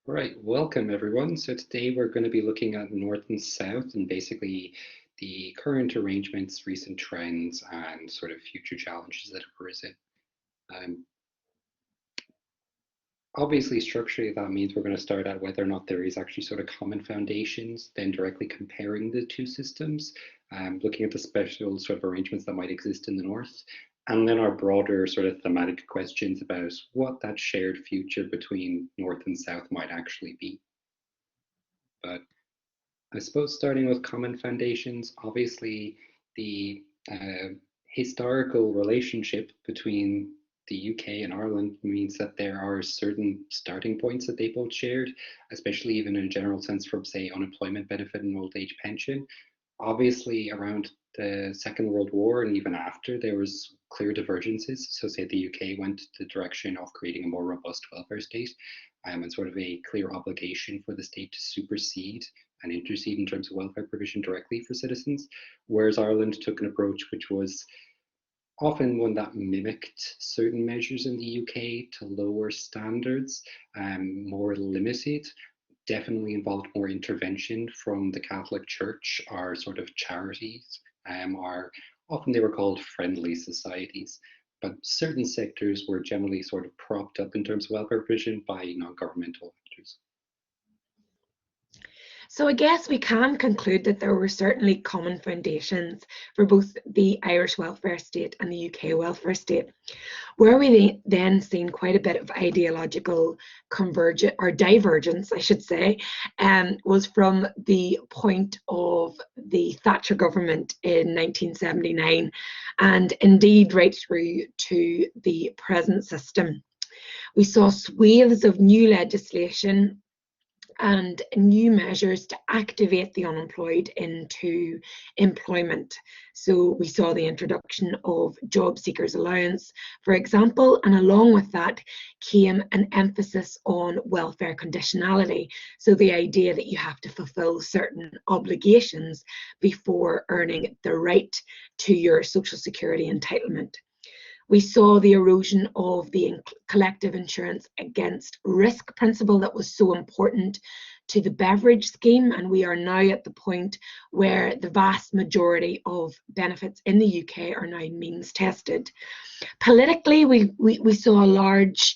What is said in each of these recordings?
Right, welcome everyone. So today we're going to be looking at North and South and basically the current arrangements, recent trends, and sort of future challenges that have arisen. Um, Obviously, structurally, that means we're going to start at whether or not there is actually sort of common foundations, then directly comparing the two systems, looking at the special sort of arrangements that might exist in the North, and then our broader sort of thematic questions about what that shared future between North and South might actually be. But I suppose starting with common foundations, obviously the uh, historical relationship between the UK and Ireland means that there are certain starting points that they both shared, especially even in a general sense from, say, unemployment benefit and old age pension. Obviously, around the Second World War and even after, there was clear divergences. So, say the UK went the direction of creating a more robust welfare state, and sort of a clear obligation for the state to supersede and intercede in terms of welfare provision directly for citizens, whereas Ireland took an approach which was often one that mimicked certain measures in the UK to lower standards, more limited, definitely involved more intervention from the Catholic Church or sort of charities, or often they were called friendly societies. But certain sectors were generally sort of propped up in terms of welfare provision by non-governmental actors. So I guess we can conclude that there were certainly common foundations for both the Irish welfare state and the UK welfare state. Where we then seen quite a bit of ideological convergence or divergence, I should say, was from the point of the Thatcher government in 1979 and indeed right through to the present system. We saw swathes of new legislation and new measures to activate the unemployed into employment. So we saw the introduction of job seekers allowance, for example, and along with that came an emphasis on welfare conditionality. So the idea that you have to fulfill certain obligations before earning the right to your social security entitlement. We saw the erosion of the collective insurance against risk principle that was so important to the beverage scheme, and we are now at the point where the vast majority of benefits in the UK are now means tested. Politically, we saw a large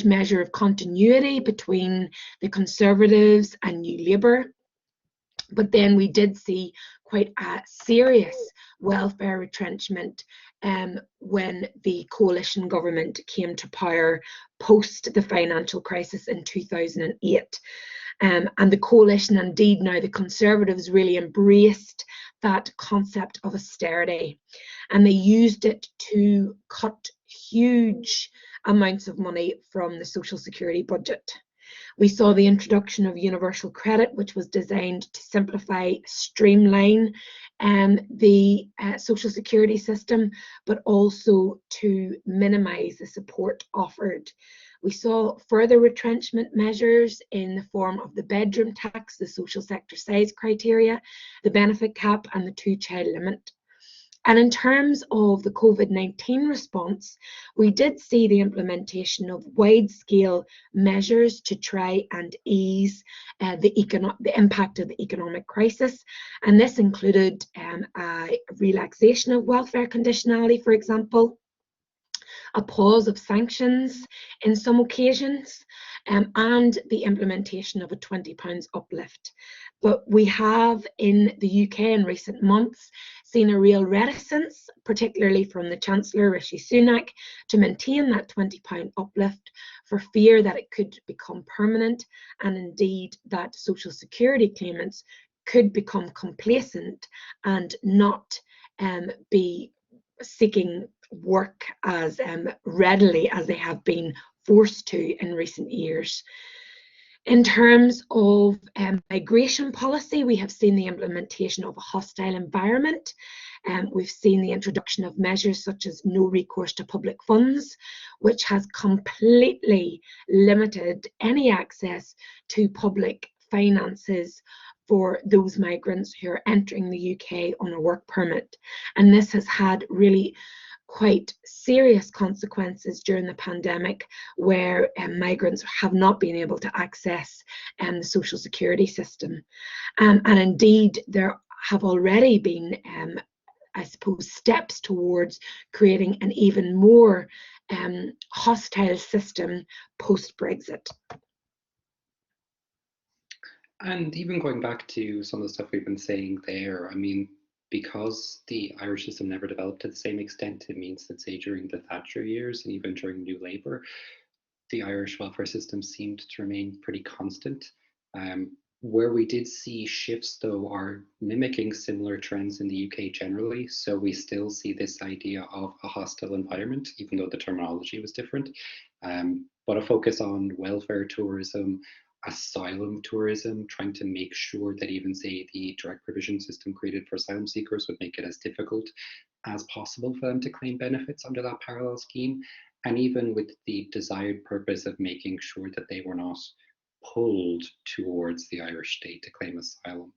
measure of continuity between the Conservatives and New Labour. But then we did see quite a serious welfare retrenchment when the coalition government came to power post the financial crisis in 2008. And the coalition, indeed now the Conservatives, really embraced that concept of austerity. And they used it to cut huge amounts of money from the social security budget. We saw the introduction of universal credit, which was designed to simplify, streamline the social security system, but also to minimise the support offered. We saw further retrenchment measures in the form of the bedroom tax, the social sector size criteria, the benefit cap, and the two-child limit. And in terms of the COVID-19 response, we did see the implementation of wide-scale measures to try and ease the impact of the economic crisis. And this included a relaxation of welfare conditionality, for example, a pause of sanctions in some occasions, and the implementation of a £20 uplift. But we have in the UK in recent months seen a real reticence, particularly from the Chancellor Rishi Sunak, to maintain that £20 uplift for fear that it could become permanent, and indeed that social security claimants could become complacent and not be seeking work as readily as they have been forced to in recent years. In terms of migration policy, we have seen the implementation of a hostile environment. We've seen the introduction of measures such as no recourse to public funds, which has completely limited any access to public finances for those migrants who are entering the UK on a work permit. And this has had really quite serious consequences during the pandemic, where migrants have not been able to access the social security system. And indeed, there have already been, I suppose, steps towards creating an even more hostile system post-Brexit. And even going back to some of the stuff we've been saying there, I mean, because the Irish system never developed to the same extent, it means that, say, during the Thatcher years and even during New Labour, the Irish welfare system seemed to remain pretty constant. Where we did see shifts, though, are mimicking similar trends in the UK generally. So we still see this idea of a hostile environment, even though the terminology was different. But a focus on welfare tourism, asylum tourism, trying to make sure that even, say, the direct provision system created for asylum seekers would make it as difficult as possible for them to claim benefits under that parallel scheme. And even with the desired purpose of making sure that they were not pulled towards the Irish state to claim asylum.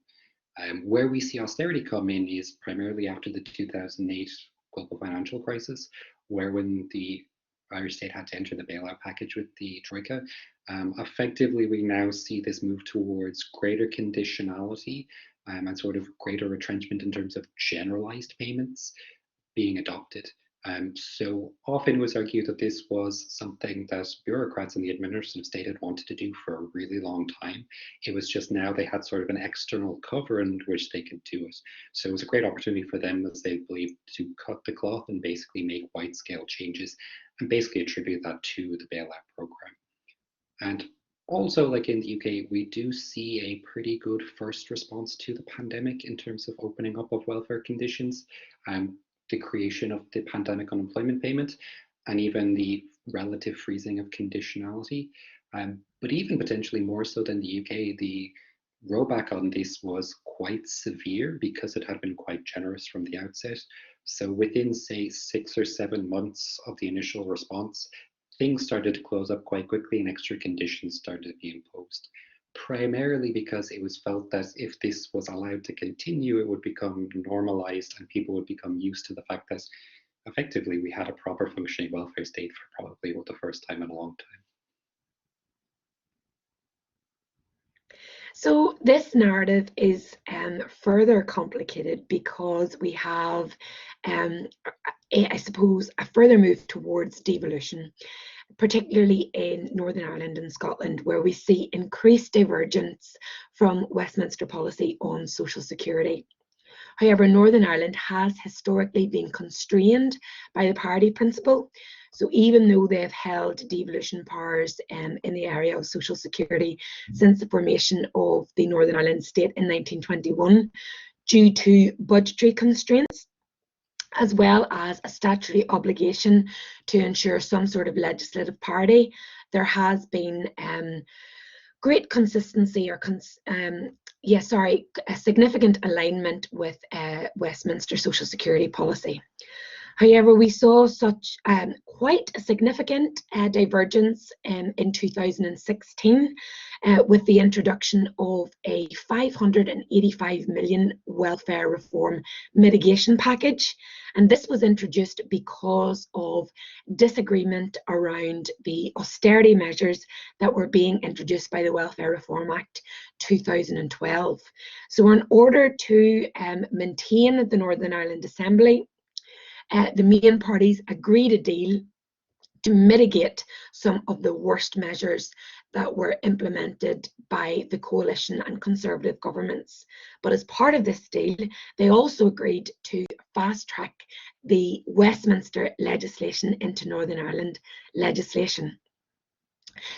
Where we see austerity come in is primarily after the 2008 global financial crisis, where when the Irish state had to enter the bailout package with the Troika, effectively we now see this move towards greater conditionality and sort of greater retrenchment in terms of generalized payments being adopted. So often it was argued that this was something that bureaucrats in the administrative state had wanted to do for a really long time. It was just now they had sort of an external cover in which they could do it. So it was a great opportunity for them, as they believed, to cut the cloth and basically make wide scale changes and basically attribute that to the bailout program. And also, like in the UK, we do see a pretty good first response to the pandemic in terms of opening up of welfare conditions. The creation of the pandemic unemployment payment, and even the relative freezing of conditionality. But even potentially more so than the UK, the rollback on this was quite severe because it had been quite generous from the outset. So within, say, 6 or 7 months of the initial response, things started to close up quite quickly and extra conditions started to be imposed, primarily because it was felt that if this was allowed to continue, it would become normalized and people would become used to the fact that effectively we had a proper functioning welfare state for probably the first time in a long time. So this narrative is further complicated because we have, I suppose, a further move towards devolution, particularly in Northern Ireland and Scotland, where we see increased divergence from Westminster policy on social security. However, Northern Ireland has historically been constrained by the parity principle. So even though they've held devolution powers in the area of social security since the formation of the Northern Ireland state in 1921, due to budgetary constraints, as well as a statutory obligation to ensure some sort of legislative parity, there has been great consistency or a significant alignment with Westminster social security policy. However, we saw such quite a significant divergence in 2016 with the introduction of a 585 million welfare reform mitigation package. And this was introduced because of disagreement around the austerity measures that were being introduced by the Welfare Reform Act 2012. So in order to maintain the Northern Ireland Assembly, the main parties agreed a deal to mitigate some of the worst measures that were implemented by the coalition and Conservative governments. But as part of this deal, they also agreed to fast track the Westminster legislation into Northern Ireland legislation.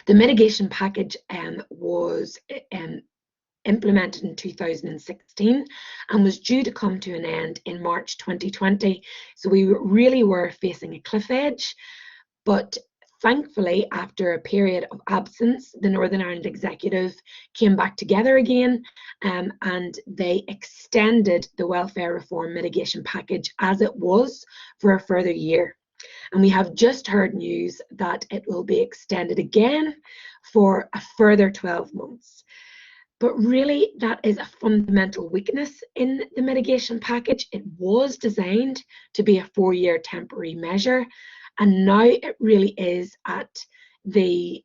The mitigation package was implemented in 2016 and was due to come to an end in March 2020. So we really were facing a cliff edge. But thankfully, after a period of absence, the Northern Ireland Executive came back together again and they extended the welfare reform mitigation package as it was for a further year. And we have just heard news that it will be extended again for a further 12 months. But really, that is a fundamental weakness in the mitigation package. It was designed to be a 4-year temporary measure, and now it really is at the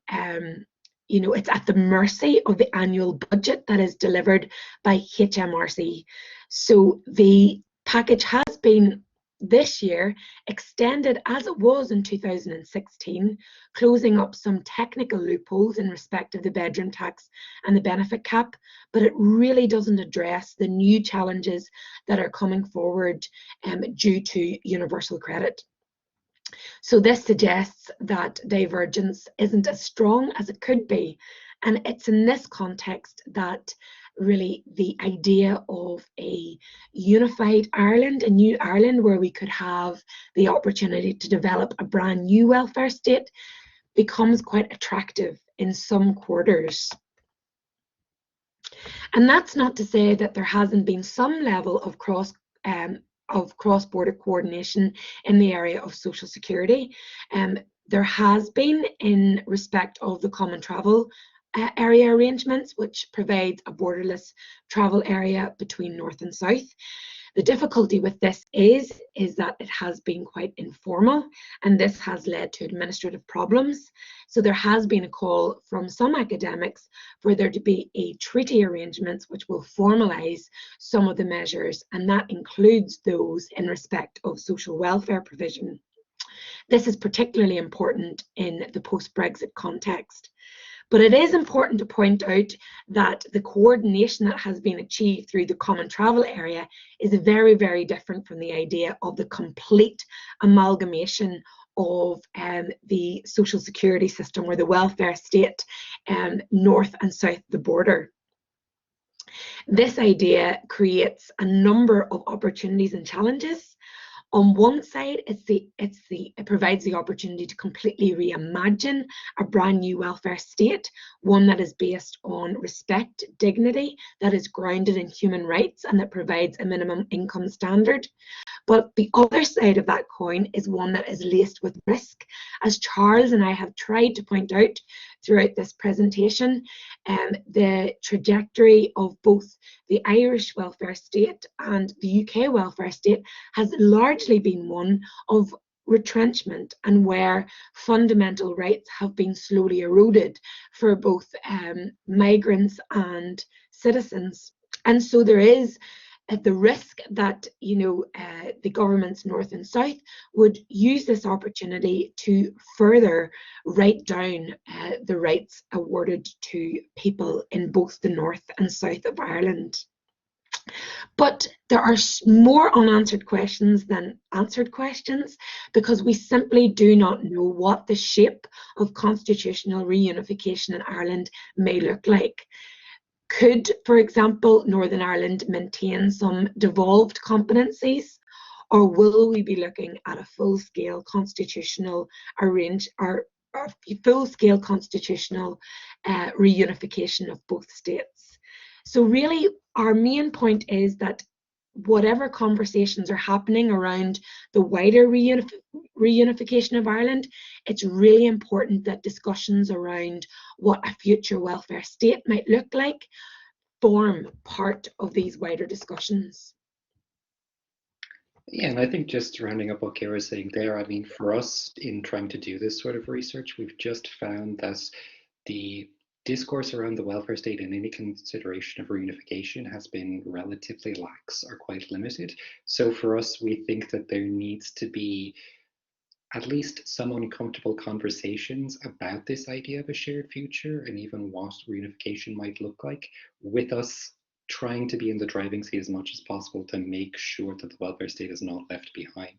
it's at the mercy of the annual budget that is delivered by HMRC. So the package has been this year extended as it was in 2016, closing up some technical loopholes in respect of the bedroom tax and the benefit cap, but it really doesn't address the new challenges that are coming forward due to universal credit. So this suggests that divergence isn't as strong as it could be. And it's in this context that really the idea of a unified Ireland, a new Ireland where we could have the opportunity to develop a brand new welfare state, becomes quite attractive in some quarters. And that's not to say that there hasn't been some level of cross-border coordination in the area of social security. There has been in respect of the common travel area arrangements, which provides a borderless travel area between north and south. The difficulty with this is that it has been quite informal, and this has led to administrative problems. So there has been a call from some academics for there to be a treaty arrangement which will formalise some of the measures, and that includes those in respect of social welfare provision. This is particularly important in the post-Brexit context. But it is important to point out that the coordination that has been achieved through the common travel area is very, very different from the idea of the complete amalgamation of the social security system or the welfare state north and south of the border. This idea creates a number of opportunities and challenges. On one side, it provides the opportunity to completely reimagine a brand new welfare state, one that is based on respect, dignity, that is grounded in human rights, and that provides a minimum income standard. But the other side of that coin is one that is laced with risk. As Charles and I have tried to point out throughout this presentation, the trajectory of both the Irish welfare state and the UK welfare state has largely been one of retrenchment, and where fundamental rights have been slowly eroded for both migrants and citizens. And so there is at the risk that the governments north and south would use this opportunity to further write down the rights awarded to people in both the north and south of Ireland. But there are more unanswered questions than answered questions, because we simply do not know what the shape of constitutional reunification in Ireland may look like. Could, for example, Northern Ireland maintain some devolved competencies, or will we be looking at a full-scale constitutional full-scale constitutional reunification of both states? So really, our main point is that whatever conversations are happening around the wider reunification of Ireland, it's really important that discussions around what a future welfare state might look like form part of these wider discussions. Yeah, and I think just rounding up what Kira was saying there, I mean, for us in trying to do this sort of research, we've just found that the discourse around the welfare state and any consideration of reunification has been relatively lax or quite limited. So for us, we think that there needs to be at least some uncomfortable conversations about this idea of a shared future and even what reunification might look like, with us trying to be in the driving seat as much as possible to make sure that the welfare state is not left behind.